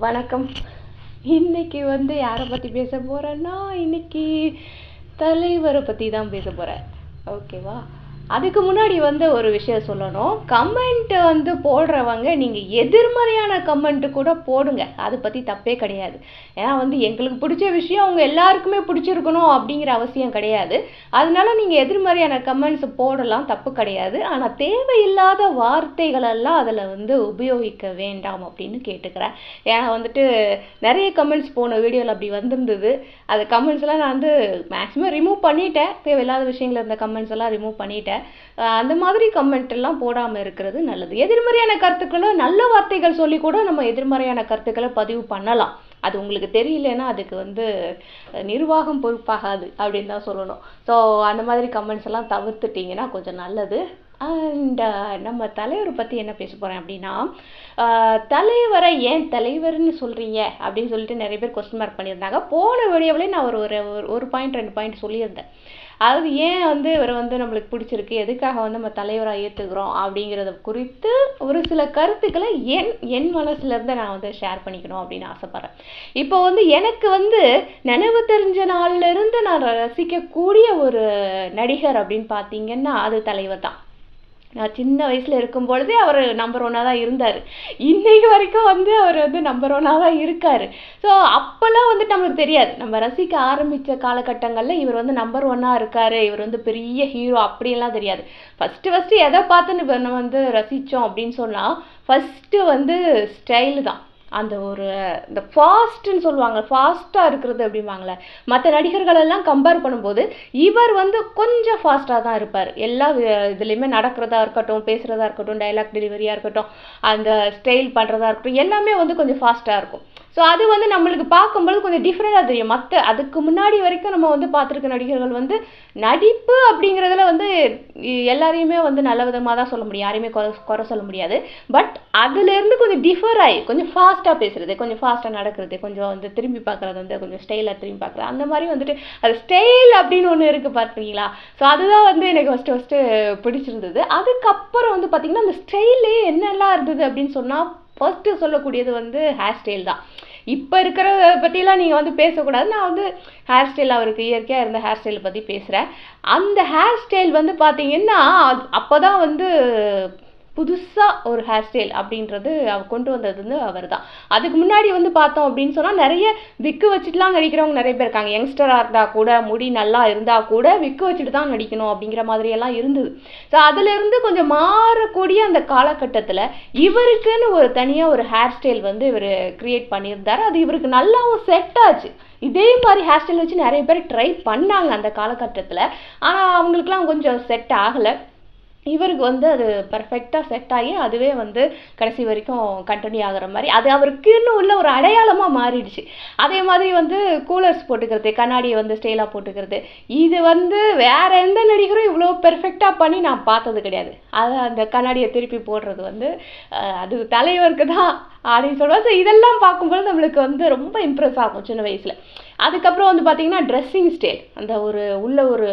வணக்கம். இன்னைக்கு யாரை பற்றி பேச போகிறேன்னா, இன்னைக்கு தலைவரை பற்றி தான் பேச போகிறேன். ஓகேவா? அதுக்கு முன்னாடி ஒரு விஷயம் சொல்லணும். கமெண்ட் போடுறவங்க நீங்கள் எதிர்மறையான கமெண்ட் கூட போடுங்க, அதை பற்றி தப்பே கிடையாது. ஏன்னா எங்களுக்கு பிடிச்ச விஷயம் அவங்க எல்லாருக்குமே பிடிச்சிருக்கணும் அப்படிங்கிற அவசியம் கிடையாது. அதனால நீங்கள் எதிர்மறையான கமெண்ட்ஸ் போடலாம், தப்பு கிடையாது. ஆனால் தேவையில்லாத வார்த்தைகளெல்லாம் அதில் உபயோகிக்க வேண்டாம் அப்படின்னு கேட்டுக்கிறேன். ஏன்னா நிறைய கமெண்ட்ஸ் போன வீடியோவில் அப்படி வந்திருந்தது. அது கமெண்ட்ஸ்லாம் நான் மேக்ஸிமம் ரிமூவ் பண்ணிட்டேன். தேவையில்லாத விஷயங்கள் இருந்த கமெண்ட்ஸ் எல்லாம் ரிமூவ் பண்ணிட்டேன். அந்த மாதிரி கமெண்ட் எல்லாம் போடாமல் இருக்கிறது நல்லது. எதிர்மறையான கருத்துக்களை நல்ல வார்த்தைகள் சொல்லி கூட நம்ம எதிர்மறையான கருத்துக்களை பதிவு பண்ணலாம். அது உங்களுக்கு தெரியலன்னா அதுக்கு நிர்வாகம் பொறுப்பாகாது அப்படின்னு தான் சொல்லணும். ஸோ அந்த மாதிரி கமெண்ட்ஸ் எல்லாம் தவிர்த்துட்டிங்கன்னா கொஞ்சம் நல்லது. அண்ட் நம்ம தலைவரை பற்றி என்ன பேச போகிறேன் அப்படின்னா, தலைவரை ஏன் தலைவர்னு சொல்கிறீங்க அப்படின்னு சொல்லிட்டு நிறைய பேர் கொஸ்டின் மார்க் பண்ணியிருந்தாங்க. போன வீடியோவிலே நான் ஒரு பாயிண்ட் 2 பாயிண்ட் சொல்லியிருந்தேன். அதாவது ஏன் இவரை நம்மளுக்கு பிடிச்சிருக்கு, எதுக்காக நம்ம தலைவராக ஏற்றுக்கிறோம் அப்படிங்கிறத குறித்து ஒரு சில கருத்துக்களை என் மனசுலேருந்து நான் ஷேர் பண்ணிக்கணும் அப்படின்னு ஆசைப்பட்றேன். இப்போ எனக்கு நினைவு தெரிஞ்ச நாள்லேருந்து நான் ரசிக்கக்கூடிய ஒரு நடிகர் அப்படின்னு பார்த்தீங்கன்னா அது தலைவர் தான். நான் சின்ன வயசில் இருக்கும் பொழுதே அவர் நம்பர் 1 தான் இருந்தார். இன்னைக்கு வரைக்கும் அவர் நம்பர் 1 தான் இருக்கார். ஸோ அப்போல்லாம் நம்மளுக்கு தெரியாது. நம்ம ரசிக்க ஆரம்பித்த காலகட்டங்களில் இவர் நம்பர் 1 இருக்கார், இவர் பெரிய ஹீரோ அப்படியெல்லாம் தெரியாது. ஃபஸ்ட்டு எதை பார்த்து நம்ம ரசித்தோம் அப்படின்னு சொன்னால் ஃபஸ்ட்டு ஸ்டைலு தான். இந்த ஃபாஸ்ட்டுன்னு சொல்லுவாங்க, ஃபாஸ்ட்டாக இருக்கிறது அப்படிம்பாங்களே. மற்ற நடிகர்களெல்லாம் கம்பேர் பண்ணும்போது இவர் கொஞ்சம் ஃபாஸ்ட்டாக தான் இருப்பார். எல்லா இதுலேயுமே நடக்கிறதா இருக்கட்டும், பேசுகிறதா இருக்கட்டும், டைலாக் டெலிவரியாக இருக்கட்டும், அந்த ஸ்டைல் பண்ணுறதா இருக்கட்டும், எல்லாமே கொஞ்சம் ஃபாஸ்ட்டாக இருக்கும். ஸோ அது நம்மளுக்கு பார்க்கும்போது கொஞ்சம் டிஃப்ரெண்ட்டாக தெரியும். அதுக்கு முன்னாடி வரைக்கும் நம்ம பார்த்துருக்க நடிகர்கள் நடிப்பு அப்படிங்கிறதுல எல்லாரையுமே நல்ல விதமாக தான் சொல்ல முடியும், யாரையுமே குறை சொல்ல முடியாது. பட் அதுலேருந்து கொஞ்சம் டிஃபர் ஆகி கொஞ்சம் ஃபாஸ்ட்டாக பேசுகிறது, கொஞ்சம் ஃபாஸ்ட்டாக நடக்கிறது, கொஞ்சம் திரும்பி பார்க்குறது கொஞ்சம் ஸ்டைலாக திரும்பி பார்க்குறது, அந்த மாதிரி அது ஸ்டைல் அப்படின்னு ஒன்று இருக்குது பார்த்தீங்களா. ஸோ அதுதான் எனக்கு ஃபஸ்ட்டு பிடிச்சிருந்தது. அதுக்கப்புறம் பார்த்திங்கன்னா அந்த ஸ்டைலே என்னெல்லாம் இருந்தது அப்படின்னு சொன்னால் ஃபர்ஸ்ட்டு சொல்லக்கூடியது ஹேர் ஸ்டைல் தான். இப்போ இருக்கிறத பற்றிலாம் நீங்கள் பேசக்கூடாது. நான் ஹேர் ஸ்டைல் அவருக்கு இயற்கையாக இருந்த ஹேர் ஸ்டைலை பற்றி பேசுகிறேன். அந்த ஹேர் ஸ்டைல் பார்த்தீங்கன்னா அப்போ தான் புதுசாக ஒரு ஹேர் ஸ்டைல் அப்படின்றது அவர் கொண்டு வந்தது அவர் தான். அதுக்கு முன்னாடி பார்த்தோம் அப்படின்னு சொன்னால் நிறைய விக்கு வச்சுட்டுலாம் நடிக்கிறவங்க நிறைய பேர் இருக்காங்க. யங்ஸ்டராக இருந்தால் கூட, முடி நல்லா இருந்தால் கூட விக்கு வச்சுட்டு தான் நடிக்கணும் அப்படிங்கிற மாதிரியெல்லாம் இருந்தது. ஸோ அதிலிருந்து கொஞ்சம் மாறக்கூடிய அந்த காலகட்டத்தில் இவருக்குன்னு ஒரு தனியாக ஒரு ஹேர் ஸ்டைல் இவர் க்ரியேட் பண்ணியிருந்தார். அது இவருக்கு நல்லாவும் செட் ஆச்சு. இதே மாதிரி ஹேர் ஸ்டைல் வச்சு நிறைய பேர் ட்ரை பண்ணாங்க அந்த காலகட்டத்தில். ஆனால் அவங்களுக்குலாம் கொஞ்சம் செட் ஆகலை. இவருக்கு அது பர்ஃபெக்டாக செட் ஆகி அதுவே கடைசி வரைக்கும் கண்டினியூ ஆகிற மாதிரி அது அவருக்குன்னு உள்ள ஒரு அடையாளமாக மாறிடுச்சு. அதே மாதிரி கூலர்ஸ் போட்டுக்கிறது, கண்ணாடியை ஸ்டைலாக போட்டுக்கிறது, இது வேற எந்த நடிகரும் இவ்வளோ பெர்ஃபெக்டாக பண்ணி நான் பார்த்தது கிடையாது. அதை அந்த கண்ணாடியை திருப்பி போடுறது அது தலைவருக்கு தான் அப்படின்னு சொல்லுவாங்க. ஸோ இதெல்லாம் பார்க்கும்போது நம்மளுக்கு ரொம்ப இம்ப்ரெஸ் ஆகும் சின்ன வயசில். அதுக்கப்புறம் பார்த்தீங்கன்னா ட்ரெஸ்ஸிங் ஸ்டைல், அந்த உள்ள ஒரு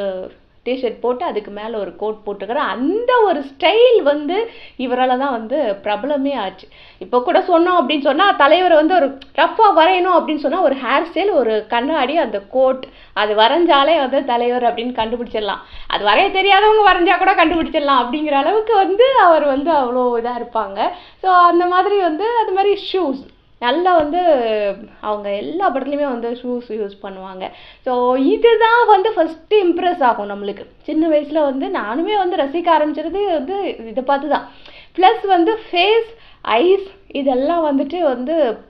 டிஷர்ட் போட்டு அதுக்கு மேலே ஒரு கோட் போட்டுக்கிற அந்த ஒரு ஸ்டைல் இவரால் தான் பிரபலமே ஆச்சு. இப்போ கூட சொன்னோம் அப்படின்னு சொன்னால் தலைவர் ஒரு ரஃப்பாக வரையணும் அப்படின்னு சொன்னால் ஒரு ஹேர் ஸ்டைல், ஒரு கண்ணாடி, அந்த கோட், அது வரைஞ்சாலே தலைவர் அப்படின்னு கண்டுபிடிச்சிடலாம். அது வரைய தெரியாதவங்க வரைஞ்சா கூட கண்டுபிடிச்சிடலாம் அப்படிங்கிற அளவுக்கு அவர் அவ்வளோ இதாக இருப்பாங்க. ஸோ அந்த மாதிரி அது மாதிரி ஷூஸ் நல்லா அவங்க எல்லா படத்துலையுமே ஷூஸ் யூஸ் பண்ணுவாங்க. ஸோ இதுதான் ஃபஸ்ட்டு இம்ப்ரெஸ் ஆகும் நம்மளுக்கு. சின்ன வயசில் நானுமே ரசிக்க ஆரம்பிச்சது இதை பார்த்து தான். ப்ளஸ் ஃபேஸ், ஐஸ் இதெல்லாம்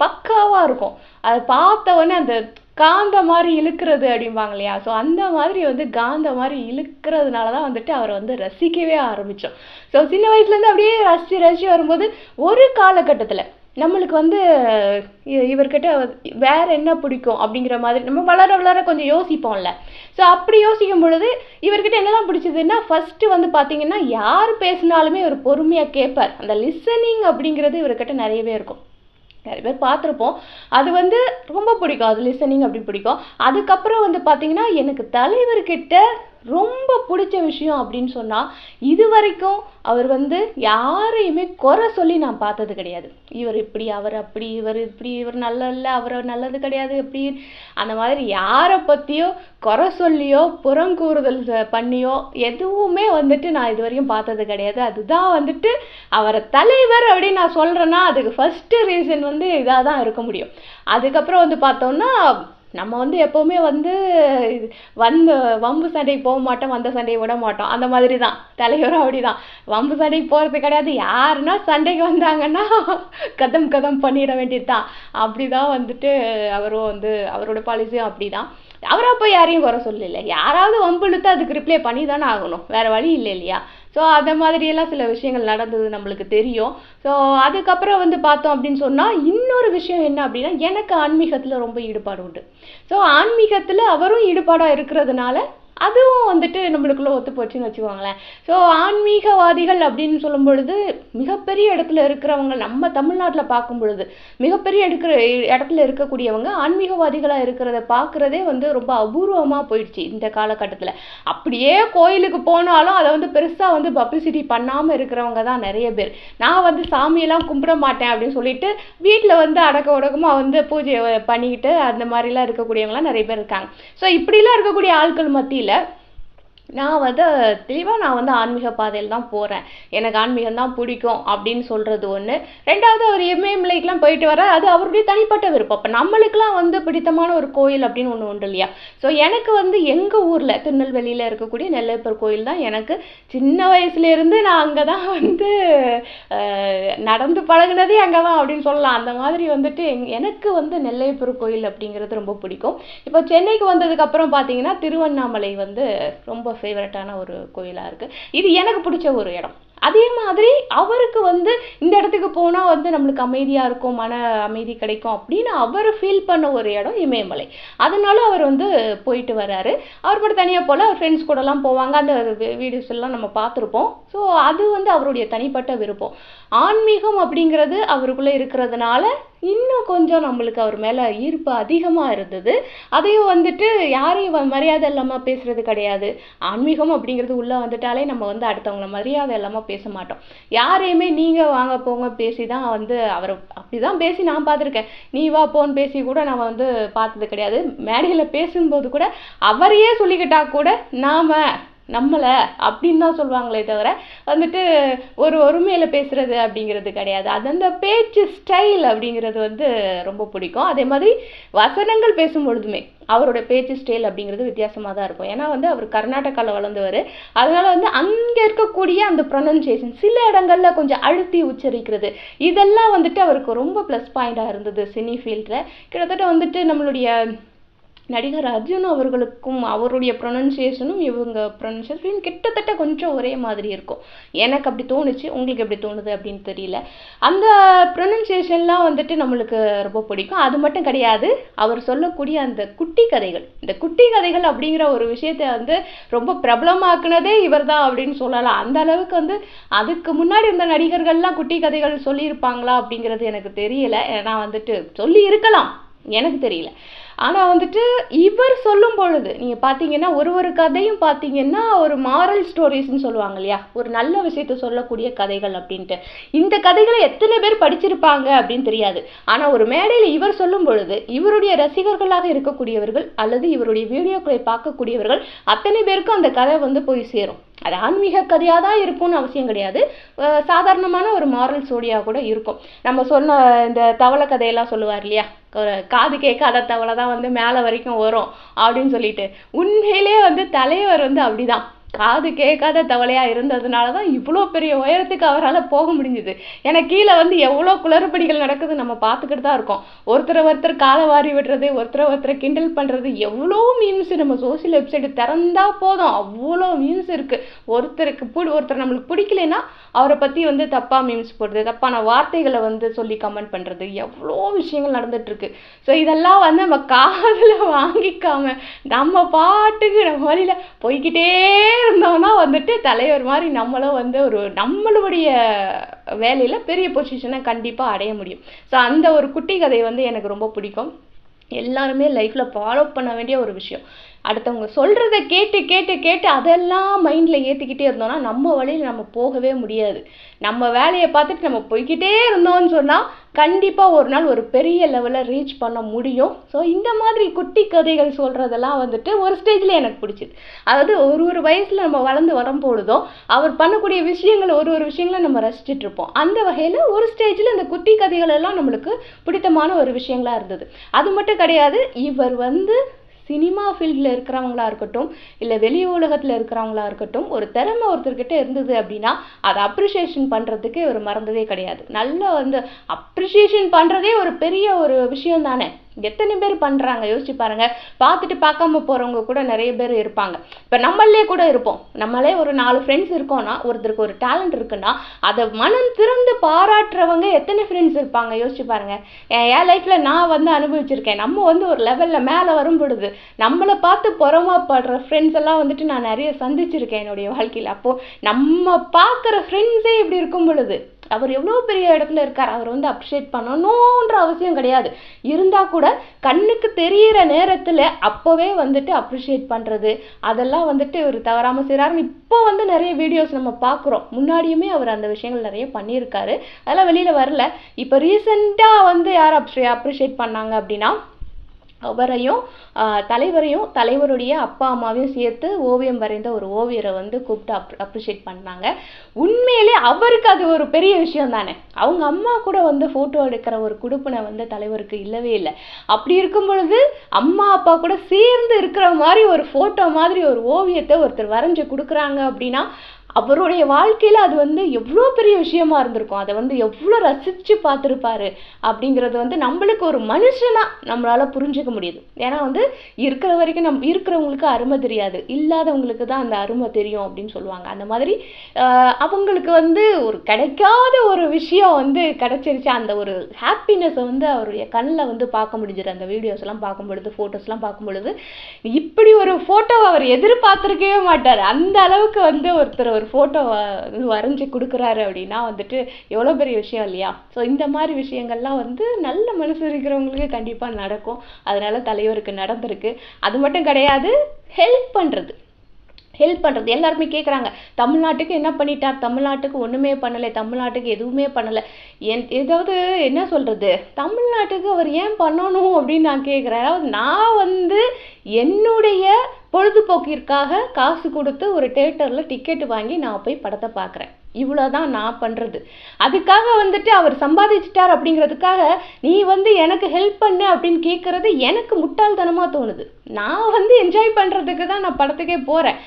பக்காவாக இருக்கும். அதை பார்த்தவொடனே அந்த காந்த மாதிரி இழுக்கிறது அப்படிம்பாங்க இல்லையா. ஸோ அந்த மாதிரி காந்த மாதிரி இழுக்கிறதுனால தான் அவரை ரசிக்கவே ஆரம்பித்தோம். ஸோ சின்ன வயசுலேருந்து அப்படியே ரசித்து வரும்போது ஒரு காலகட்டத்தில் நம்மளுக்கு இவர்கிட்ட வேறு என்ன பிடிக்கும் அப்படிங்கிற மாதிரி நம்ம வளர கொஞ்சம் யோசிப்போம்ல. ஸோ அப்படி யோசிக்கும் பொழுது இவர்கிட்ட என்னெல்லாம் பிடிச்சதுன்னா, ஃபஸ்ட்டு பார்த்தீங்கன்னா யார் பேசினாலுமே இவர் பொறுமையாக கேட்பார். அந்த லிசனிங் அப்படிங்கிறது இவர்கிட்ட நிறையவே இருக்கும். நிறைய பேர் பார்த்துருப்போம். அது ரொம்ப பிடிக்கும், அது லிசனிங் அப்படி பிடிக்கும். அதுக்கப்புறம் பார்த்தீங்கன்னா எனக்கு தலைவர்கிட்ட ரொம்ப பிடிச்ச விஷயம் அப்படின்னு சொன்னால், இது வரைக்கும் அவர் வந்து யாரையுமே குறை சொல்லி நான் பார்த்தது கிடையாது. இவர் இப்படி, அவர் அப்படி, இவர் இப்படி, இவர் நல்ல இல்லை, அவர் நல்லது கிடையாது, இப்படி அந்த மாதிரி யாரை பற்றியோ குறை சொல்லியோ புறங்கூறுதல் பண்ணியோ எதுவுமே வந்துட்டு நான் இது வரைக்கும் பார்த்தது கிடையாது. அதுதான் வந்துட்டு அவரை தலைவர் அப்படின்னு நான் சொல்கிறேன்னா அதுக்கு ஃபஸ்ட்டு ரீசன் வந்து இதாக தான் இருக்க முடியும். அதுக்கப்புறம் வந்து பார்த்தோம்னா, நம்ம வந்து எப்போவுமே வந்து வம்பு சண்டைக்கு போக மாட்டோம், வந்த சண்டையை விட மாட்டோம். அந்த மாதிரி தான் தலைவரும் அப்படி தான். வம்பு சண்டைக்கு போகிறது கிடையாது. யாருன்னா சண்டைக்கு வந்தாங்கன்னா கதம் பண்ணிட வேண்டியது தான். அப்படி தான் வந்துட்டு அவரும் வந்து அவரோட பாலிசியும் அப்படி தான். அவரை அப்போ யாரையும் குறை சொல்லல. யாராவது வம்பு இழுத்து அதுக்கு ரிப்ளை பண்ணி தானே ஆகணும், வேறு வழி இல்லை இல்லையா? ஸோ அந்த மாதிரியெல்லாம் சில விஷயங்கள் நடந்தது நம்மளுக்கு தெரியும். ஸோ அதுக்கப்புறம் வந்து பார்த்தோம் அப்படின்னு சொன்னால், இன்னொரு விஷயம் என்ன அப்படின்னா, எனக்கு ஆன்மீகத்தில் ரொம்ப ஈடுபாடு உண்டு. ஸோ ஆன்மீகத்தில் அவரும் ஈடுபாடாக இருக்கிறதுனால அதுவும் வந்துட்டு நம்மளுக்குள்ளே ஒத்து போச்சுன்னு வச்சுக்கோங்களேன். ஸோ ஆன்மீகவாதிகள் அப்படின்னு சொல்லும் பொழுது மிகப்பெரிய இடத்துல இருக்கிறவங்க நம்ம தமிழ்நாட்டில் பார்க்கும் பொழுது மிகப்பெரிய இடத்துல இருக்கக்கூடியவங்க ஆன்மீகவாதிகளாக இருக்கிறத பார்க்குறதே வந்து ரொம்ப அபூர்வமாக போயிடுச்சு இந்த காலகட்டத்தில். அப்படியே கோயிலுக்கு போனாலும் அதை வந்து பெருசாக வந்து பப்ளிசிட்டி பண்ணாமல் இருக்கிறவங்க தான் நிறைய பேர். நான் வந்து சாமியெல்லாம் கும்பிட மாட்டேன் அப்படின்னு சொல்லிட்டு வீட்டில் வந்து அடக்க உடக்கமாக வந்து பூஜை பண்ணிக்கிட்டு அந்த மாதிரிலாம் இருக்கக்கூடியவங்களாம் நிறைய பேர் இருக்காங்க. ஸோ இப்படிலாம் இருக்கக்கூடிய ஆட்கள் மத்தியில் நான் வந்து தெளிவாக நான் வந்து ஆன்மீக பாதையில் தான் போகிறேன், எனக்கு ஆன்மீகம் தான் பிடிக்கும் அப்படின்னு சொல்கிறது ஒன்று. ரெண்டாவது, அவர் இமயமலைக்கெலாம் போயிட்டு வர அது அவருடைய தனிப்பட்ட விருப்பம். அப்போ நம்மளுக்கெலாம் வந்து பிடித்தமான ஒரு கோயில் அப்படின்னு ஒன்று உண்டு இல்லையா? ஸோ எனக்கு வந்து எங்கள் ஊரில் திருநெல்வேலியில் இருக்கக்கூடிய நெல்லையப்பர் கோயில் தான் எனக்கு சின்ன வயசுலேருந்து நான் அங்கே தான் வந்து நடந்து பழகினதே அங்கே தான் அப்படின்னு சொல்லலாம். அந்த மாதிரி வந்துட்டு எனக்கு வந்து நெல்லையப்பர் கோயில் அப்படிங்கிறது ரொம்ப பிடிக்கும். இப்போ சென்னைக்கு வந்ததுக்கப்புறம் பார்த்தீங்கன்னா திருவண்ணாமலை வந்து ரொம்ப ஃபேவரட்டான ஒரு கோயிலாக இருக்குது. இது எனக்கு பிடிச்ச ஒரு இடம். அதே மாதிரி அவருக்கு வந்து இந்த இடத்துக்கு போனால் வந்து நம்மளுக்கு அமைதியாக இருக்கும், மன அமைதி கிடைக்கும் அப்படின்னு அவர் ஃபீல் பண்ண ஒரு இடம் இமயமலை. அதனால அவர் வந்து போயிட்டு வர்றாரு. அவர் மட்டும் தனியாக போல் அவர் ஃப்ரெண்ட்ஸ் கூடலாம் போவாங்க. அந்த வீடியோஸ் எல்லாம் நம்ம பார்த்துருப்போம். ஸோ அது வந்து அவருடைய தனிப்பட்ட விருப்பம். ஆன்மீகம் அப்படிங்கிறது அவருக்குள்ளே இருக்கிறதுனால இன்னும் கொஞ்சம் நம்மளுக்கு அவர் மேலே ஈர்ப்பு அதிகமாக இருந்தது. அதையும் வந்துட்டு யாரையும் மரியாதை இல்லாமல் பேசுகிறது கிடையாது. ஆன்மீகம் அப்படிங்கிறது உள்ளே வந்துட்டாலே நம்ம வந்து அடுத்தவங்கள மரியாதை இல்லாமல் பேச மாட்டோம். யாரையுமே நீங்கள் வாங்க போங்க பேசி தான் வந்து அவரை அப்படி தான் பேசி நான் பார்த்துருக்கேன். நீ வா போன்னு பேசி கூட நான் வந்து பார்த்தது கிடையாது. மேடையில் பேசும்போது கூட அவரையே சொல்லிக்கிட்டா கூட நம்மளை அப்படின்னு தான் சொல்லுவாங்களே தவிர வந்துட்டு ஒரு ஒருமையில் பேசுகிறது அப்படிங்கிறது கிடையாது. அது அந்த பேச்சு ஸ்டைல் அப்படிங்கிறது வந்து ரொம்ப பிடிக்கும். அதே மாதிரி வசனங்கள் பேசும்பொழுதுமே அவரோட பேச்சு ஸ்டைல் அப்படிங்கிறது வித்தியாசமாக தான் இருக்கும். ஏன்னா வந்து அவர் கர்நாடகாவில் வளர்ந்தவர். அதனால் வந்து அங்கே இருக்கக்கூடிய அந்த ப்ரொனன்சியேஷன் சில இடங்களில் கொஞ்சம் அழுத்தி உச்சரிக்கிறது இதெல்லாம் வந்துட்டு அவருக்கு ரொம்ப ப்ளஸ் பாயிண்டாக இருந்தது சினி ஃபீல்டில். கிட்டத்தட்ட வந்துட்டு நம்மளுடைய நடிகர் அர்ஜுன் அவர்களுக்கும் அவருடைய ப்ரொனன்சியேஷனும் இவங்க ப்ரொனன்சியேஷன் கிட்டத்தட்ட கொஞ்சம் ஒரே மாதிரி இருக்கும். எனக்கு அப்படி தோணுச்சு, உங்களுக்கு எப்படி தோணுது அப்படின்னு தெரியல. அந்த ப்ரொனன்சியேஷன்லாம் வந்துட்டு நம்மளுக்கு ரொம்ப பிடிக்கும். அது மட்டும் கிடையாது, அவர் சொல்லக்கூடிய அந்த குட்டி கதைகள், இந்த குட்டி கதைகள் அப்படிங்கிற ஒரு விஷயத்தை வந்து ரொம்ப பிரபலமாக்குனதே இவர் தான் அப்படின்னு சொல்லலாம். அந்த அளவுக்கு வந்து அதுக்கு முன்னாடி இருந்த நடிகர்கள்லாம் குட்டி கதைகள் சொல்லியிருப்பாங்களா அப்படிங்கிறது எனக்கு தெரியல. ஏன்னா வந்துட்டு சொல்லி இருக்கலாம், எனக்கு தெரியல. ஆனால் வந்துட்டு இவர் சொல்லும் பொழுது நீங்கள் பார்த்தீங்கன்னா ஒரு கதையும் பார்த்தீங்கன்னா ஒரு மாரல் ஸ்டோரிஸ்ன்னு சொல்லுவாங்க இல்லையா, ஒரு நல்ல விஷயத்தை சொல்லக்கூடிய கதைகள் அப்படின்ட்டு. இந்த கதைகளை எத்தனை பேர் படிச்சிருப்பாங்க அப்படின்னு தெரியாது. ஆனால் ஒரு மேடையில் இவர் சொல்லும் பொழுது இவருடைய ரசிகர்களாக இருக்கக்கூடியவர்கள் அல்லது இவருடைய வீடியோக்களை பார்க்கக்கூடியவர்கள் அத்தனை பேருக்கும் அந்த கதை வந்து போய் சேரும். அது ஆன்மீக கதையாக தான் இருக்கும்னு அவசியம் கிடையாது, சாதாரணமான ஒரு மாரல் ஸ்டோரியாக கூட இருக்கும். நம்ம சொன்ன இந்த தவளை கதையெல்லாம் சொல்லுவார் இல்லையா, காது கேட்காத தவளை தான் வந்து மேலே வரைக்கும் வரும் அப்படின்னு சொல்லிட்டு. உண்மையிலே வந்து தலைவர் வந்து அப்படிதான் காது கேட்காத தவளையாக இருந்ததுனால தான் இவ்வளோ பெரிய உயரத்துக்கு அவரால் போக முடிஞ்சுது. ஏன்னா கீழே வந்து எவ்வளோ குளறுபடிகள் நடக்குது நம்ம பார்த்துக்கிட்டு தான் இருக்கோம். ஒருத்தர் காலை வாரி விடுறது, ஒருத்தரை கிண்டல் பண்ணுறது, எவ்வளோ மீம்ஸ் நம்ம சோசியல் வெப்சைட்டு திறந்தா போதும் அவ்வளோ மீம்ஸ் இருக்குது. ஒருத்தர் நம்மளுக்கு பிடிக்கலைன்னா அவரை பற்றி வந்து தப்பாக மீம்ஸ் போடுறது, தப்பான வார்த்தைகளை வந்து சொல்லி கமெண்ட் பண்ணுறது, எவ்வளோ விஷயங்கள் நடந்துகிட்ருக்கு. ஸோ இதெல்லாம் வந்து நம்ம காதில் வாங்கிக்காம நம்ம பாட்டுக்கு நம்ம வழியில் போய்கிட்டே இருந்தோம்னா வந்துட்டு தலைவர் மாதிரி நம்மளும் வந்து நம்மளுடைய வேலையில் பெரிய பொசிஷனை கண்டிப்பாக அடைய முடியும். ஸோ அந்த ஒரு குட்டி கதை வந்து எனக்கு ரொம்ப பிடிக்கும். எல்லாருமே லைஃப்பில் ஃபாலோ பண்ண வேண்டிய ஒரு விஷயம். அடுத்தவங்க சொல்கிறத கேட்டு கேட்டு கேட்டு அதெல்லாம் மைண்டில் ஏற்றிக்கிட்டே இருந்தோம்னா நம்ம வழியில் நம்ம போகவே முடியாது. நம்ம வேலையை பார்த்துட்டு நம்ம போய்கிட்டே இருந்தோம்னு சொன்னால் கண்டிப்பாக ஒரு நாள் ஒரு பெரிய லெவலில் ரீச் பண்ண முடியும். ஸோ இந்த மாதிரி குட்டி கதைகள் சொல்கிறதெல்லாம் வந்துட்டு ஒரு ஸ்டேஜில் எனக்கு பிடிச்சிது. அதாவது ஒரு வயசில் நம்ம வளர்ந்து வரும்பொழுதும் அவர் பண்ணக்கூடிய விஷயங்கள் ஒரு விஷயங்களை நம்ம ரசிச்சுட்டு இருப்போம். அந்த வகையில் ஒரு ஸ்டேஜில் இந்த குட்டி கதைகள் எல்லாம் நம்மளுக்கு பிடித்தமான ஒரு விஷயங்களா இருந்தது. அது மட்டும் கிடையாது, இவர் வந்து சினிமா ஃபீல்டில் இருக்கிறவங்களா இருக்கட்டும், இல்லை வெளி உலகத்தில் இருக்கிறவங்களா இருக்கட்டும், ஒரு திறமை ஒருத்தர்கிட்ட இருந்தது அப்படின்னா அதை அப்ரிஷியேஷன் பண்ணுறதுக்கு இவர் மறந்ததே கிடையாது. நல்லா வந்து அப்ரிஷியேஷன் பண்ணுறதே ஒரு பெரிய ஒரு விஷயம் தானே. எத்தனை பேர் பண்ணுறாங்க யோசிச்சு பாருங்க. பார்த்துட்டு பார்க்காம போகிறவங்க கூட நிறைய பேர் இருப்பாங்க. இப்போ நம்மளே கூட இருப்போம். நம்மளே ஒரு 4 ஃப்ரெண்ட்ஸ் இருக்கோம்னா, ஒருத்தருக்கு ஒரு டேலண்ட் இருக்குன்னா அதை மனம் திறந்து பாராட்டுறவங்க எத்தனை ஃப்ரெண்ட்ஸ் இருப்பாங்க யோசிச்சு பாருங்க. என் லைஃப்பில் நான் வந்து அனுபவிச்சிருக்கேன். நம்ம வந்து ஒரு லெவலில் மேலே வரும் பொழுது நம்மளை பார்த்து பொறாமப்படுற ஃப்ரெண்ட்ஸ் எல்லாம் வந்துட்டு நான் நிறைய சந்திச்சிருக்கேன் என்னுடைய வாழ்க்கையில். அப்போது நம்ம பார்க்குற ஃப்ரெண்ட்ஸே இப்படி இருக்கும் பொழுது அவர் எவ்வளோ பெரிய இடத்துல இருக்கார். அவர் வந்து அப்ரிஷியேட் பண்ணணுன்ற அவசியம் கிடையாது. இருந்தால் கூட கண்ணுக்கு தெரிகிற நேரத்தில் அப்போவே வந்துட்டு அப்ரிஷியேட் பண்ணுறது அதெல்லாம் வந்துட்டு ஒரு தவறாமல் செய்கிறாருன்னு இப்போ வந்து நிறைய வீடியோஸ் நம்ம பார்க்குறோம். முன்னாடியுமே அவர் அந்த விஷயங்கள் நிறைய பண்ணியிருக்காரு. அதெல்லாம் வெளியில் வரல. இப்போ ரீசெண்டாக வந்து யார் அப்ரிஷியேட் பண்ணாங்க அப்படின்னா அவரையும் தலைவரையும் தலைவருடைய அப்பா அம்மாவையும் சேர்த்து ஓவியம் வரைந்த ஒரு ஓவியரை வந்து கூப்பிட்டு அப்ரிஷியேட் பண்ணாங்க. உண்மையிலே அவருக்கு அது ஒரு பெரிய விஷயம் தானே. அவங்க அம்மா கூட வந்து ஃபோட்டோ எடுக்கிற ஒரு குடுப்பினை வந்து தலைவருக்கு இல்லவே இல்லை. அப்படி இருக்கும் பொழுது அம்மா அப்பா கூட சேர்ந்து இருக்கிற மாதிரி ஒரு ஃபோட்டோ மாதிரி ஒரு ஓவியத்தை ஒருத்தர் வரைஞ்சி கொடுக்குறாங்க அப்படின்னா அவருடைய வாழ்க்கையில் அது வந்து எவ்வளோ பெரிய விஷயமா இருந்திருக்கும். அதை வந்து எவ்வளோ ரசித்து பார்த்துருப்பாரு அப்படிங்கிறது வந்து நம்மளுக்கு ஒரு மனுஷனாக நம்மளால் புரிஞ்சுக்க முடியுது. ஏன்னா வந்து இருக்கிற வரைக்கும் இருக்கிறவங்களுக்கு அருமை தெரியாது, இல்லாதவங்களுக்கு தான் அந்த அருமை தெரியும் அப்படின்னு சொல்லுவாங்க. அந்த மாதிரி அவங்களுக்கு வந்து ஒரு கிடைக்காத ஒரு விஷயம் வந்து கிடைச்சிருச்சு. அந்த ஒரு ஹாப்பினஸை வந்து அவருடைய கண்ணில் வந்து பார்க்க முடிஞ்சிரு. அந்த வீடியோஸ்லாம் பார்க்கும் பொழுது, ஃபோட்டோஸ்லாம் பார்க்கும் பொழுது இப்படி ஒரு ஃபோட்டோவை அவர் எதிர்பார்த்துருக்கவே மாட்டார். அந்த அளவுக்கு வந்து ஒருத்தர் ஒரு ஃபோட்டோ வரைஞ்சி கொடுக்குறாரு அப்படின்னா வந்துட்டு எவ்வளோ பெரிய விஷயம் இல்லையா. ஸோ இந்த மாதிரி விஷயங்கள்லாம் வந்து நல்ல மனசு இருக்கிறவங்களுக்கு கண்டிப்பாக நடக்கும். அதனால தலைவருக்கு நடந்திருக்கு. அது மட்டும் கிடையாது, ஹெல்ப் பண்ணுறது எல்லாருமே கேட்குறாங்க. தமிழ்நாட்டுக்கு என்ன பண்ணிட்டார்? தமிழ்நாட்டுக்கு ஒன்றுமே பண்ணலை, தமிழ்நாட்டுக்கு எதுவுமே பண்ணலை. ஏதாவது என்ன சொல்கிறது, தமிழ்நாட்டுக்கு அவர் ஏன் பண்ணணும் அப்படின்னு நான் கேட்குறேன். அதாவது நான் வந்து என்னுடைய பொழுதுபோக்கிற்காக காசு கொடுத்து ஒரு தியேட்டரில் டிக்கெட்டு வாங்கி நான் போய் படத்தை பார்க்குறேன். இவ்வளோதான் நான் பண்ணுறது. அதுக்காக வந்துட்டு அவர் சம்பாதிச்சிட்டார் அப்படிங்கிறதுக்காக நீ வந்து எனக்கு ஹெல்ப் பண்ணு அப்படின்னு கேட்குறது எனக்கு முட்டாள்தனமாக தோணுது. நான் வந்து என்ஜாய் பண்ணுறதுக்கு தான் நான் படத்துக்கே போகிறேன்.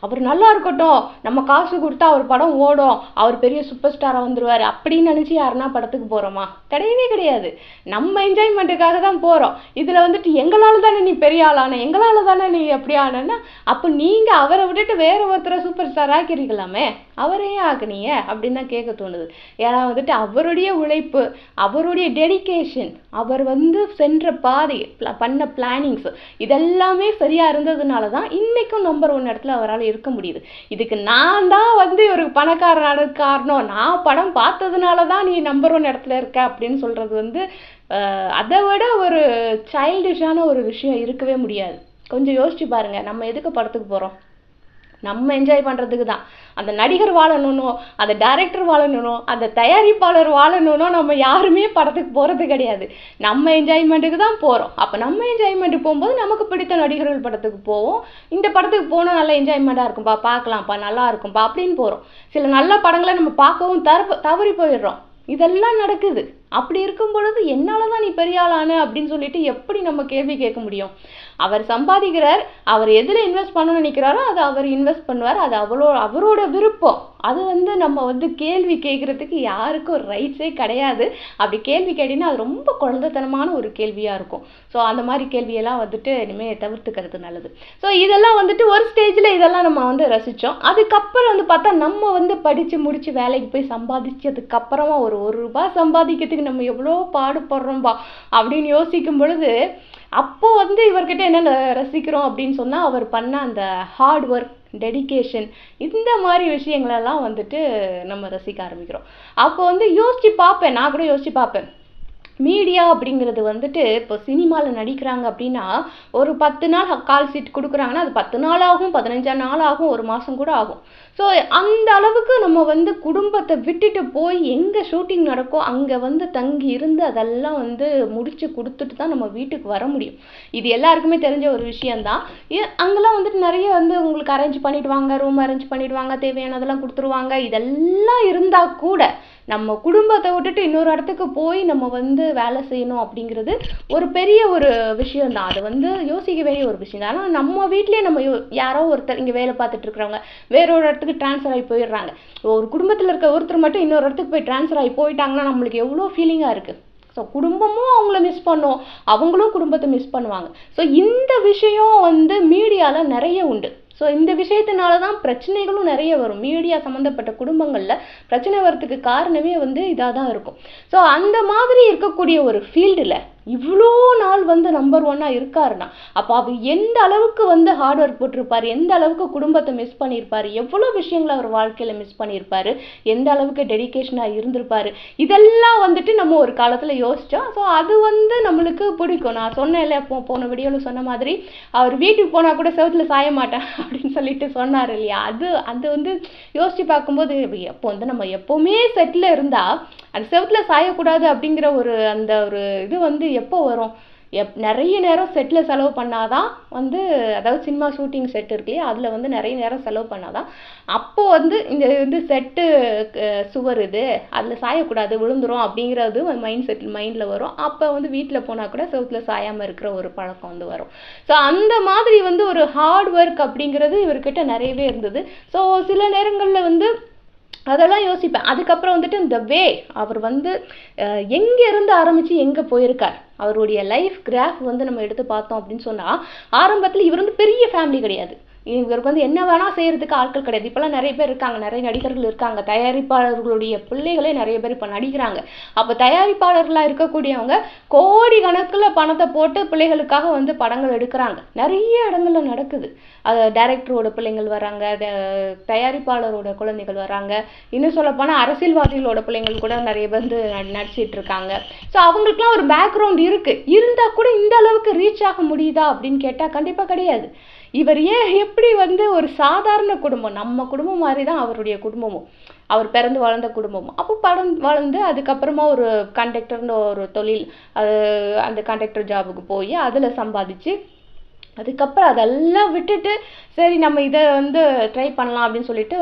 அவர் நல்லா இருக்கட்டும், நம்ம காசு கொடுத்தா அவர் படம் ஓடும், அவர் பெரிய சூப்பர் ஸ்டாராக வந்துடுவார் அப்படின்னு நினச்சி யாருன்னா படத்துக்கு போகிறோமா? கிடையவே கிடையாது. நம்ம என்ஜாய்மெண்ட்டுக்காக தான் போகிறோம். இதில் வந்துட்டு எங்களால் தானே நீ பெரிய ஆளான, எங்களால் தானே நீ எப்படி ஆனன்னா, அப்போ நீங்கள் அவரை விட்டுட்டு வேற ஒருத்தரை சூப்பர் ஸ்டார் ஆக்கிருக்கலாமே, அவரையே ஆக்குனீங்க அப்படின்னு தான் கேட்க தோணுது. ஏன்னா வந்துட்டு அவருடைய உழைப்பு, அவருடைய டெடிகேஷன், அவர் வந்து சென்ற பாதை, பண்ண பிளானிங்ஸ் இதெல்லாமே சரியாக இருந்ததுனால தான் இன்றைக்கும் நம்பர் 1 இடத்துல அவரால் இருக்க முடியுது. இதுக்கு நான் தான் வந்து ஒரு பணக்காரனான காரணம், நான் படம் பார்த்ததுனால தான் நீ நம்பர் 1 இடத்துல இருக்க அப்படின்னு சொல்கிறது வந்து அதை விட ஒரு சைல்டிஷான ஒரு விஷயம் இருக்கவே முடியாது. கொஞ்சம் யோசிச்சு பாருங்க. நம்ம எதுக்கு படத்துக்கு போகிறோம்? நம்ம என்ஜாய் பண்ணுறதுக்கு தான். அந்த நடிகர் வாழணும்னோ, அந்த டைரக்டர் வாழணும்னோ, அந்த தயாரிப்பாளர் வாழணும்னோ நம்ம யாருமே படத்துக்கு போகிறது கிடையாது. நம்ம என்ஜாய்மெண்ட்டுக்கு தான் போகிறோம். அப்போ நம்ம என்ஜாய்மெண்ட்டுக்கு போகும்போது நமக்கு பிடித்த நடிகர்கள் படத்துக்கு போவோம். இந்த படத்துக்கு போனால் நல்லா என்ஜாய்மெண்ட்டாக இருக்கும்பா, பார்க்கலாம்ப்பா, நல்லா இருக்கும்பா அப்படின்னு போகிறோம். சில நல்ல படங்களை நம்ம பார்க்கவும் தவறி போயிடுறோம். இதெல்லாம் நடக்குது. அப்படி இருக்கும் பொழுது என்னால் தான் நீ பெரிய ஆளான அப்படின்னு சொல்லிட்டு எப்படி நம்ம கேள்வி கேட்க முடியும்? அவர் சம்பாதிக்கிறார், அவர் எதில் இன்வெஸ்ட் பண்ணணும்னு நினைக்கிறாரோ அதை அவர் இன்வெஸ்ட் பண்ணுவார். அது அவரோட விருப்பம். அது வந்து நம்ம வந்து கேள்வி கேட்குறதுக்கு யாருக்கும் ஒரு ரைட்ஸே கிடையாது. அப்படி கேள்வி கேட்டிங்கன்னா அது ரொம்ப குழந்தைத்தனமான ஒரு கேள்வியாக இருக்கும். ஸோ அந்த மாதிரி கேள்வியெல்லாம் வந்துட்டு இனிமேல் தவிர்த்துக்கிறது நல்லது. ஸோ இதெல்லாம் வந்துட்டு ஒரு ஸ்டேஜில் இதெல்லாம் நம்ம வந்து ரசித்தோம். அதுக்கப்புறம் வந்து பார்த்தா நம்ம வந்து படித்து முடித்து வேலைக்கு போய் சம்பாதிச்சதுக்கப்புறமா ஒரு ரூபாய் சம்பாதிக்கிறதுக்கு நம்ம எவ்வளோ பாடுபடுறோம்பா அப்படின்னு யோசிக்கும் பொழுது அப்போ வந்து இவர்கிட்ட என்ன ரசிக்கிறோம் அப்படின்னு சொன்னால் அவர் பண்ண அந்த ஹார்ட் ஒர்க், டெடிகேஷன், இந்த மாதிரி விஷயங்களெல்லாம் வந்துட்டு நம்ம ரசிக்க ஆரம்பிக்கிறோம். அப்போ வந்து யோசிச்சு பார்ப்பேன், நான் கூட யோசிச்சு பார்ப்பேன். மீடியா அப்படிங்கிறது வந்துட்டு இப்போ சினிமாவில் நடிக்கிறாங்க அப்படின்னா ஒரு 10 நாள் கால் ஷீட் கொடுக்குறாங்கன்னா அது 10 நாள் ஆகும், 15 நாள் ஆகும், ஒரு மாதம் கூட ஆகும். ஸோ அந்த அளவுக்கு நம்ம வந்து குடும்பத்தை விட்டுட்டு போய் எங்கே ஷூட்டிங் நடக்கோ அங்கே வந்து தங்கி இருந்து அதெல்லாம் வந்து முடிச்சு கொடுத்துட்டு தான் நம்ம வீட்டுக்கு வர முடியும். இது எல்லாருக்குமே தெரிஞ்ச ஒரு விஷயந்தான். அங்கெல்லாம் வந்துட்டு நிறைய வந்து உங்களுக்கு அரேஞ்ச் பண்ணிடுவாங்க, ரூம் அரேஞ்ச் பண்ணிடுவாங்க, தேவையானதெல்லாம் கொடுத்துருவாங்க. இதெல்லாம் இருந்தால் கூட நம்ம குடும்பத்தை விட்டுட்டு இன்னொரு இடத்துக்கு போய் நம்ம வந்து வேலை செய்யணும் அப்படிங்கிறது ஒரு பெரிய ஒரு விஷயம்தான். அது வந்து யோசிக்க வேண்டிய ஒரு விஷயம் தான். ஆனால் நம்ம வீட்லேயே நம்ம யாரோ ஒருத்தர் இங்கே வேலை பார்த்துட்டு இருக்கிறவங்க வேற ஒரு இடத்துக்கு ட்ரான்ஸ்ஃபர் ஆகி போயிடுறாங்க. ஒரு குடும்பத்தில் இருக்க ஒருத்தர் மட்டும் இன்னொரு இடத்துக்கு போய் ட்ரான்ஸ்ஃபர் ஆகி போயிட்டாங்கன்னா நம்மளுக்கு எவ்வளோ ஃபீலிங்காக இருக்குது. ஸோ குடும்பமும் அவங்கள மிஸ் பண்ணும், அவங்களும் குடும்பத்தை மிஸ் பண்ணுவாங்க. ஸோ இந்த விஷயம் வந்து மீடியாவில் நிறைய உண்டு. ஸோ இந்த விஷயத்தினால தான் பிரச்சனைகளும் நிறைய வரும். மீடியா சம்மந்தப்பட்ட குடும்பங்களில் பிரச்சனை வரத்துக்கு காரணமே வந்து இதாக தான் இருக்கும். ஸோ அந்த மாதிரி இருக்கக்கூடிய ஒரு ஃபீல்டில் இவ்வளோ நாள் வந்து நம்பர் 1 இருக்காருன்னா அப்போ அவர் எந்த அளவுக்கு வந்து ஹார்ட் ஒர்க் போட்டிருப்பார், எந்த அளவுக்கு குடும்பத்தை மிஸ் பண்ணியிருப்பார், எவ்வளோ விஷயங்களை அவர் வாழ்க்கையில் மிஸ் பண்ணியிருப்பார், எந்த அளவுக்கு டெடிக்கேஷனாக இருந்திருப்பார், இதெல்லாம் வந்துட்டு நம்ம ஒரு காலத்தில் யோசித்தோம். ஸோ அது வந்து நம்மளுக்கு பிடிக்கும். நான் சொன்னேன் இல்லையா, போன வீடியோவில் சொன்ன மாதிரி அவர் வீட்டுக்கு போனால் கூட செவத்தில் சாய மாட்டேன் அப்படின்னு சொல்லிட்டு சொன்னார் இல்லையா, அது வந்து யோசித்து பார்க்கும்போது எப்போ வந்து நம்ம எப்போவுமே செட்டில் இருந்தால் அந்த செவத்தில் சாயக்கூடாது அப்படிங்கிற அந்த ஒரு இது வந்து எப்போ வரும்? நிறைய நேரம் செட்டில் செலவு பண்ணாதான் வந்து, அதாவது சினிமா ஷூட்டிங் செட் இருக்கு இல்லையா, அதில் வந்து நிறைய நேரம் செலவு பண்ணாதான் அப்போது வந்து இந்த வந்து செட்டு சுவர் இது அதில் சாயக்கூடாது விழுந்துரும் அப்படிங்கிறது மைண்டில் வரும். அப்போ வந்து வீட்டில் போனால் கூட செவத்தில் சாயாமல் இருக்கிற ஒரு பழக்கம் வந்து வரும். ஸோ அந்த மாதிரி வந்து ஒரு ஹார்ட் ஒர்க் அப்படிங்கிறது இவர்கிட்ட நிறையவே இருந்தது. ஸோ சில நேரங்களில் வந்து அதெல்லாம் யோசிப்பேன். அதுக்கப்புறம் வந்துட்டு இந்த அவர் வந்து எங்கே இருந்து ஆரம்பித்து எங்கே போயிருக்கார், அவருடைய லைஃப் கிராஃப் வந்து நம்ம எடுத்து பார்த்தோம் அப்படின்னு சொன்னால், ஆரம்பத்தில் இவர் வந்து பெரிய ஃபேமிலி கிடையாது. இவருக்கு வந்து என்ன வேணால் செய்கிறதுக்கு ஆட்கள் கிடையாது. இப்போலாம் நிறைய பேர் இருக்காங்க, நிறைய நடிகர்கள் இருக்காங்க, தயாரிப்பாளர்களுடைய பிள்ளைகளே நிறைய பேர் இப்போ நடிக்கிறாங்க. அப்போ தயாரிப்பாளர்களாக இருக்கக்கூடியவங்க கோடி கணக்கில் பணத்தை போட்டு பிள்ளைகளுக்காக வந்து படங்கள் எடுக்கிறாங்க. நிறைய இடங்கள்ல நடக்குது. அது டைரக்டரோட பிள்ளைங்கள் வராங்க, தயாரிப்பாளரோட குழந்தைகள் வராங்க, இன்னும் சொல்லப்போனால் அரசியல்வாதிகளோட பிள்ளைங்கள் கூட நிறைய பேர் வந்து நடிச்சிட்டு இருக்காங்க. ஸோ அவங்களுக்குலாம் ஒரு பேக்ரவுண்ட் இருக்குது. இருந்தால் கூட இந்த அளவுக்கு ரீச் ஆக முடியுதா அப்படின்னு கேட்டால் கண்டிப்பாக கிடையாது. இவர் எப்படி வந்து ஒரு சாதாரண குடும்பம், நம்ம குடும்பம் மாதிரி தான் அவருடைய குடும்பமும், அவர் பிறந்து வளர்ந்த குடும்பமும். அப்போ வளர்ந்து அதுக்கப்புறமா ஒரு கண்டக்டர்னு ஒரு தொழில், அந்த கண்டக்டர் ஜாபுக்கு போய் அதில் சம்பாதிச்சு அதுக்கப்புறம் அதெல்லாம் விட்டுட்டு சரி நம்ம இதை வந்து ட்ரை பண்ணலாம் அப்படின்னு சொல்லிட்டு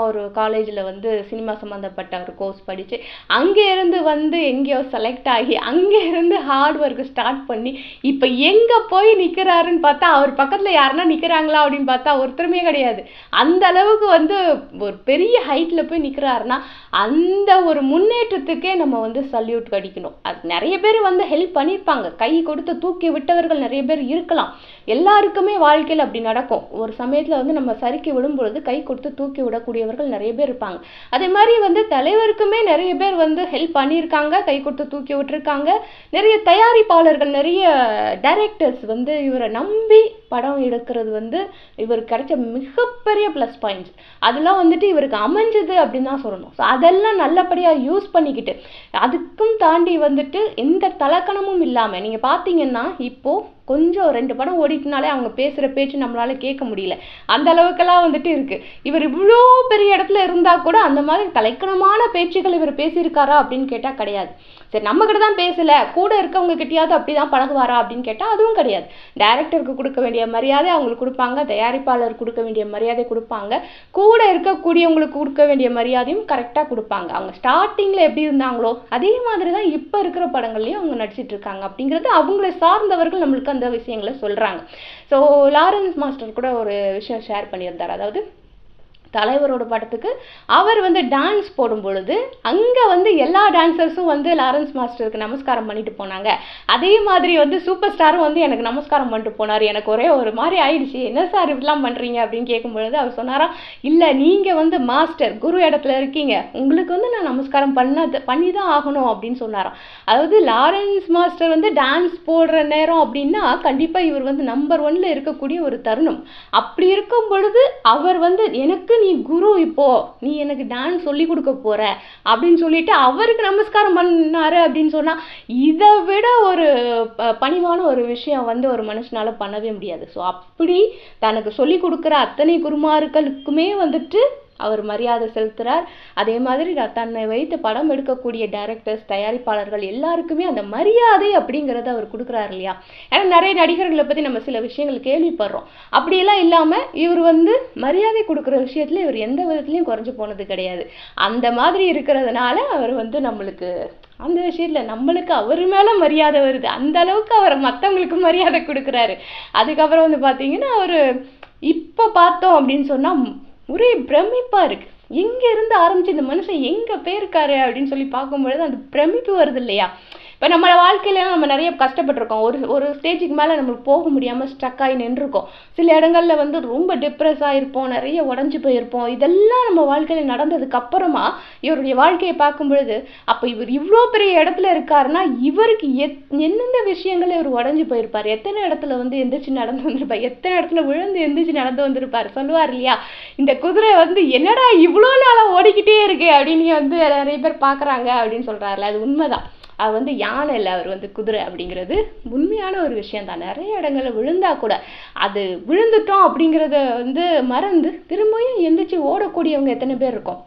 ஒரு காலேஜில் வந்து சினிமா சம்மந்தப்பட்ட ஒரு கோர்ஸ் படித்து அங்கே இருந்து வந்து எங்கேயோ செலக்ட் ஆகி அங்கே இருந்து ஹார்ட் ஒர்க்கு ஸ்டார்ட் பண்ணி இப்போ எங்கே போய் நிற்கிறாருன்னு பார்த்தா அவர் பக்கத்தில் யாருன்னா நிற்கிறாங்களா அப்படின்னு பார்த்தா ஒருத்தருமே கிடையாது. அந்த அளவுக்கு வந்து ஒரு பெரிய ஹைட்டில் போய் நிற்கிறாருன்னா அந்த ஒரு முன்னேற்றத்துக்கே நம்ம வந்து சல்யூட் அடிக்கணும். அது நிறைய பேர் வந்து ஹெல்ப் பண்ணியிருப்பாங்க, கை கொடுத்து தூக்கி விட்டவர்கள் நிறைய பேர் இருக்கலாம். எல்லாருக்குமே வாழ்க்கையில் அப்படி நடக்கும். ஒரு சமயத்தில் வந்து நம்ம சறுக்கி விடும் பொழுது கை கொடுத்து தூக்கி விடக்கூடியவர்கள் நிறைய பேர் இருப்பாங்க. அதே மாதிரி வந்து தலைவருக்குமே நிறைய பேர் வந்து ஹெல்ப் பண்ணியிருக்காங்க, கை கொடுத்து தூக்கி விட்டுருக்காங்க. நிறைய தயாரிப்பாளர்கள், நிறைய டைரக்டர்ஸ் வந்து இவரை நம்பி படம் எடுக்கிறது வந்து இவருக்கு கிடைச்ச மிகப்பெரிய ப்ளஸ் பாயிண்ட்ஸ். அதெல்லாம் வந்துட்டு இவருக்கு அமைஞ்சது அப்படின்னு தான் சொல்லணும். ஸோ அதெல்லாம் நல்லபடியாக யூஸ் பண்ணிக்கிட்டு அதுக்கும் தாண்டி வந்துட்டு எந்த தலக்கணமும் இல்லாமல் நீங்கள் பார்த்தீங்கன்னா இப்போது கொஞ்சம் 2 படம் ஓடிட்டுனாலே அவங்க பேசுகிற பேச்சு நம்மளால கேட்க முடியல, அந்த அளவுக்கெல்லாம் வந்துட்டு இருக்குது. இவர் இவ்வளோ பெரிய இடத்துல இருந்தால் கூட அந்த மாதிரி தலைக்கணமான பேச்சுகள் இவர் பேசியிருக்காரா அப்படின்னு கேட்டால் கிடையாது. சரி நம்ம கிட்ட தான் பேசலை, கூட இருக்கவங்க கிட்டையாவது அப்படி தான் பழகுவாரா அப்படின்னு கேட்டால் அதுவும் கிடையாது. டைரக்டருக்கு கொடுக்க வேண்டிய மரியாதை அவங்களுக்கு கொடுப்பாங்க, தயாரிப்பாளர் கொடுக்க வேண்டிய மரியாதை கொடுப்பாங்க, கூட இருக்கக்கூடியவங்களுக்கு கொடுக்க வேண்டிய மரியாதையும் கரெக்டாக கொடுப்பாங்க. அவங்க ஸ்டார்டிங்கில் எப்படி இருந்தாங்களோ அதே மாதிரி தான் இப்போ இருக்கிற படங்கள்லையும் அவங்க நடிச்சிட்டு இருக்காங்க அப்படிங்கிறது அவங்களை சார்ந்தவர்கள் நம்மளுக்கு அந்த விஷயங்களை சொல்கிறாங்க. ஸோ லாரன்ஸ் மாஸ்டர் கூட ஒரு விஷயம் ஷேர் பண்ணியிருந்தார். அதாவது தலைவரோட படத்துக்கு அவர் வந்து டான்ஸ் போடும் பொழுது அங்கே வந்து எல்லா டான்சர்ஸும் வந்து லாரன்ஸ் மாஸ்டருக்கு நமஸ்காரம் பண்ணிட்டு போனாங்க. அதே மாதிரி வந்து சூப்பர் ஸ்டாரும் வந்து எனக்கு நமஸ்காரம் பண்ணிட்டு போனார். எனக்கு ஒரே ஒரு மாதிரி ஆயிடுச்சு, என்ன சார் இப்படிலாம் பண்ணுறீங்க அப்படின்னு கேட்கும் பொழுது அவர் சொன்னாராம், இல்லை நீங்கள் வந்து மாஸ்டர் குரு இடத்துல இருக்கீங்க, உங்களுக்கு வந்து நான் நமஸ்காரம் பண்ணி தான் ஆகணும் அப்படின்னு சொன்னாராம். அதாவது லாரன்ஸ் மாஸ்டர் வந்து டான்ஸ் போடுற நேரம் அப்படின்னா கண்டிப்பாக இவர் வந்து நம்பர் 1ல இருக்கக்கூடிய ஒரு தருணம். அப்படி இருக்கும் பொழுது அவர் வந்து எனக்கு நீ குரு இப்போ நீ எனக்கு டான்ஸ் சொல்லி கொடுக்க போற அப்படின்னு சொல்லிட்டு அவருக்கு நமஸ்காரம் பண்ணாரு அப்படின்னு சொன்னா இதை விட ஒரு பணிவான ஒரு விஷயம் வந்து ஒரு மனுஷனால பண்ணவே முடியாது. ஸோ அப்படி தனக்கு சொல்லி கொடுக்குற அத்தனை குருமார்களுக்குமே வந்துட்டு அவர் மரியாதை செலுத்துறார். அதே மாதிரி தன்னை வைத்து படம் எடுக்கக்கூடிய டைரக்டர்ஸ், தயாரிப்பாளர்கள் எல்லாருக்குமே அந்த மரியாதை அப்படிங்கிறத அவர் கொடுக்குறாரு இல்லையா. ஏன்னா நிறைய நடிகர்களை பற்றி நம்ம சில விஷயங்கள் கேள்விப்படுறோம். அப்படியெல்லாம் இல்லாமல் இவர் வந்து மரியாதை கொடுக்குற விஷயத்துல இவர் எந்த விதத்துலையும் குறைஞ்சு போனது கிடையாது. அந்த மாதிரி இருக்கிறதுனால அவர் வந்து நம்மளுக்கு அந்த விஷயத்தில் நம்மளுக்கு அவர் மேலே மரியாதை வருது. அந்த அளவுக்கு அவர் மற்றவங்களுக்கு மரியாதை கொடுக்குறாரு. அதுக்கப்புறம் வந்து பார்த்தீங்கன்னா அவர் இப்போ பார்த்தோம் அப்படின்னு சொன்னால் ஒரே பிரமிப்பா இருக்கு. எங்க இருந்து ஆரம்பிச்சு இந்த மனுஷன் எங்க போயிருக்காரு அப்படின்னு சொல்லி பார்க்கும்பொழுது அந்த பிரமிப்பு வருது இல்லையா. இப்போ நம்ம வாழ்க்கையில நம்ம நிறைய கஷ்டப்பட்டிருக்கோம். ஒரு ஸ்டேஜுக்கு மேலே நம்மளுக்கு போக முடியாமல் ஸ்ட்ரக் ஆகி நின்றுருக்கோம். சில இடங்கள்ல வந்து ரொம்ப டிப்ரெஸ் ஆகிருப்போம், நிறைய உடஞ்சி போயிருப்போம். இதெல்லாம் நம்ம வாழ்க்கையில் நடந்ததுக்கு அப்புறமா இவருடைய வாழ்க்கையை பார்க்கும் பொழுது அப்போ இவர் இவ்வளோ பெரிய இடத்துல இருக்காருன்னா இவருக்கு எந்தெந்த விஷயங்கள் இவர் உடஞ்சி போயிருப்பார், எத்தனை இடத்துல வந்து எந்திரிச்சு நடந்து வந்திருப்பார், எத்தனை இடத்துல விழுந்து எந்திரிச்சு நடந்து வந்திருப்பார். சொல்லுவார் இல்லையா, இந்த குதிரை வந்து என்னடா இவ்வளோ நாளாக ஓடிக்கிட்டே இருக்கு அப்படின்னு வந்து நிறைய பேர் பார்க்குறாங்க அப்படின்னு சொல்கிறாருல. அது உண்மைதான். அவர் வந்து யானை இல்லை, அவர் வந்து குதிரை அப்படிங்கிறது உண்மையான ஒரு விஷயம் தான். நிறைய இடங்கள்ல விழுந்தா கூட அது விழுந்துட்டோம் அப்படிங்கிறத வந்து மறந்து திரும்பியும் எந்திரிச்சு ஓடக்கூடியவங்க எத்தனை பேர் இருக்கோம்.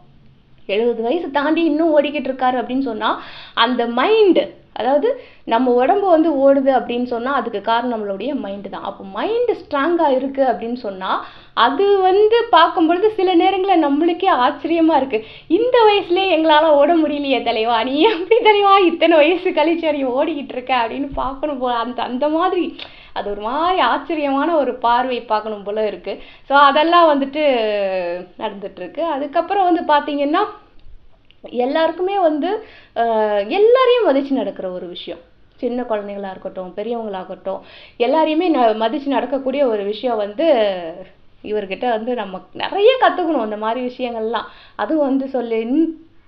70 வயசு தாண்டி இன்னும் ஓடிக்கிட்டு இருக்காரு அப்படின்னு சொன்னால் அந்த மைண்டு, அதாவது நம்ம உடம்பு வந்து ஓடுது அப்படின்னு சொன்னால் அதுக்கு காரணம் நம்மளுடைய மைண்டு தான். அப்போ மைண்டு ஸ்ட்ராங்காக இருக்குது அப்படின்னு சொன்னால் அது வந்து பார்க்கும்பொழுது சில நேரங்களில் நம்மளுக்கே ஆச்சரியமாக இருக்குது. இந்த வயசுலேயே எங்களால் ஓட முடியலையே தலைவா, நீ எப்படி தலைவா இத்தனை வயசு கழிச்சு நீ ஓடிக்கிட்டு இருக்க அப்படின்னு பார்க்கணும் போல. அந்த மாதிரி அது ஒரு மாதிரி ஆச்சரியமான ஒரு பார்வை பார்க்கணும் போல இருக்குது. ஸோ அதெல்லாம் வந்துட்டு நடந்துட்டுருக்கு. அதுக்கப்புறம் வந்து பார்த்திங்கன்னா எல்லாருக்குமே வந்து எல்லாரையும் மதித்து நடக்கிற ஒரு விஷயம். சின்ன குழந்தைங்களாக இருக்கட்டும், பெரியவங்களாகட்டும், எல்லாரையுமே மதித்து நடக்கக்கூடிய ஒரு விஷயம் வந்து இவர்கிட்ட வந்து நம்ம நிறைய கற்றுக்கணும். அந்த மாதிரி விஷயங்கள்லாம் அதுவும் வந்து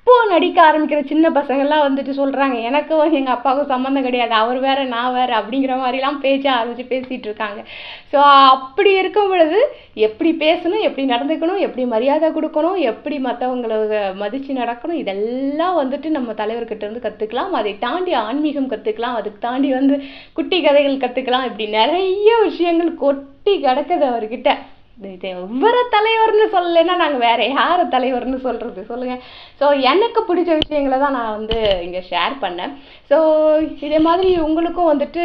இப்போ நடிக்க ஆரம்பிக்கிற சின்ன பசங்கள்லாம் வந்துட்டு சொல்கிறாங்க எனக்கும் எங்கள் அப்பாவுக்கும் சம்மந்தம் கிடையாது, அவர் வேறு நான் வேறு அப்படிங்கிற மாதிரிலாம் பேச்ச ஆரம்பித்து பேசிகிட்டு இருக்காங்க. ஸோ அப்படி இருக்கும் பொழுது எப்படி பேசணும், எப்படி நடந்துக்கணும், எப்படி மரியாதை கொடுக்கணும், எப்படி மற்றவங்களை மதித்து நடக்கணும், இதெல்லாம் வந்துட்டு நம்ம தலைவர்கிட்ட இருந்து கற்றுக்கலாம். அதை தாண்டி ஆன்மீகம் கற்றுக்கலாம், அதுக்கு தாண்டி வந்து குட்டி கதைகள் கற்றுக்கலாம். இப்படி நிறைய விஷயங்கள் கொட்டி கிடக்குது அவர்கிட்ட. இவர தலைவர்னு சொல்லலைன்னா நாங்கள் வேற யார தலைவர்னு சொல்றது சொல்லுங்க. ஸோ எனக்கு பிடிச்ச விஷயங்களை தான் நான் வந்து இங்கே ஷேர் பண்ணேன். ஸோ இதே மாதிரி உங்களுக்கும் வந்துட்டு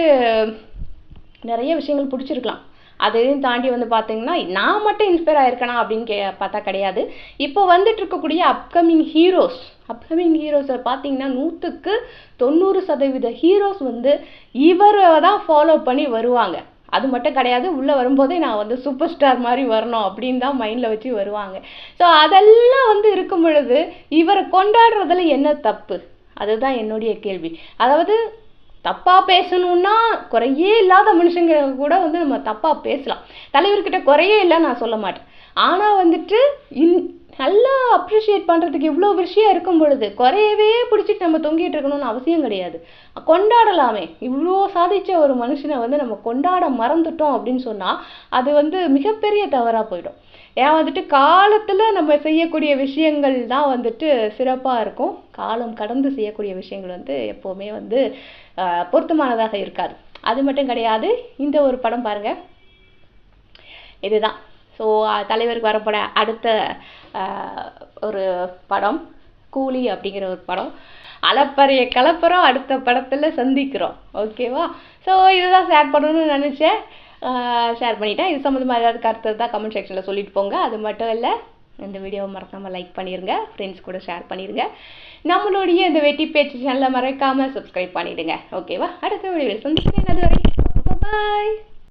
நிறைய விஷயங்கள் பிடிச்சிருக்கலாம். அதையும் தாண்டி வந்து பார்த்தீங்கன்னா நான் மட்டும் இன்ஸ்பயர் ஆயிருக்கேனா அப்படின்னு பார்த்தா கிடையாது. இப்போ வந்துட்டு இருக்கக்கூடிய அப்கமிங் ஹீரோஸை பார்த்தீங்கன்னா 100க்கு 90% ஹீரோஸ் வந்து இவரை தான் ஃபாலோ பண்ணி வருவாங்க. அது மட்டும் கிடையாது, உள்ளே வரும்போதே நான் வந்து சூப்பர் ஸ்டார் மாதிரி வரணும் அப்படின்னு தான் மைண்டில் வச்சு வருவாங்க. ஸோ அதெல்லாம் வந்து இருக்கும் பொழுது இவரை கொண்டாடுறதுல என்ன தப்பு, அதுதான் என்னுடைய கேள்வி. அதாவது தப்பாக பேசணுன்னா குறையே இல்லாத மனுஷங்க கூட வந்து நம்ம தப்பாக பேசலாம். தலைவர்கிட்ட குறையே இல்லைன்னு நான் சொல்ல மாட்டேன். ஆனால் வந்துட்டு நல்லா அப்ரிஷியேட் பண்ணுறதுக்கு இவ்வளோ விஷயம் இருக்கும் பொழுது குறையவே பிடிச்சிட்டு நம்ம தொங்கிட்டு இருக்கணும்னு அவசியம் கிடையாது. கொண்டாடலாமே. இவ்வளோ சாதித்த ஒரு மனுஷனை வந்து நம்ம கொண்டாட மறந்துட்டோம் அப்படின்னு சொன்னால் அது வந்து மிகப்பெரிய தவறாக போயிடும். ஏன் வந்துட்டு காலத்தில் நம்ம செய்யக்கூடிய விஷயங்கள் தான் வந்துட்டு சிறப்பாக இருக்கும். காலம் கடந்து செய்யக்கூடிய விஷயங்கள் வந்து எப்போவுமே வந்து பொருத்தமானதாக இருக்காது. அது மட்டும் கிடையாது, இந்த ஒரு படம் பாருங்கள், இதுதான். ஸோ தலைவருக்கு வரப்பட அடுத்த ஒரு படம் கூலி அப்படிங்கிற ஒரு படம். அலப்பறைய கலப்புறோம், அடுத்த படத்தில் சந்திக்கிறோம். ஓகேவா? ஸோ இதுதான் ஷேர் பண்ணணும்னு நினச்சேன், ஷேர் பண்ணிட்டேன். இது சம்மந்தமாக ஏதாவது கருத்து தான் கமெண்ட் செக்ஷனில் சொல்லிட்டு போங்க. அது மட்டும் இல்லை, இந்த வீடியோவை மறக்காமல் லைக் பண்ணிடுங்க, ஃப்ரெண்ட்ஸ் கூட ஷேர் பண்ணிடுங்க. நம்மளுடைய இந்த வெட்டி பேச்சு சேனலை மறக்காமல் சப்ஸ்கிரைப் பண்ணிவிடுங்க. ஓகேவா? அடுத்த வீடியோவில் சந்திக்கிறேன். அது வரைக்கும் பாய்.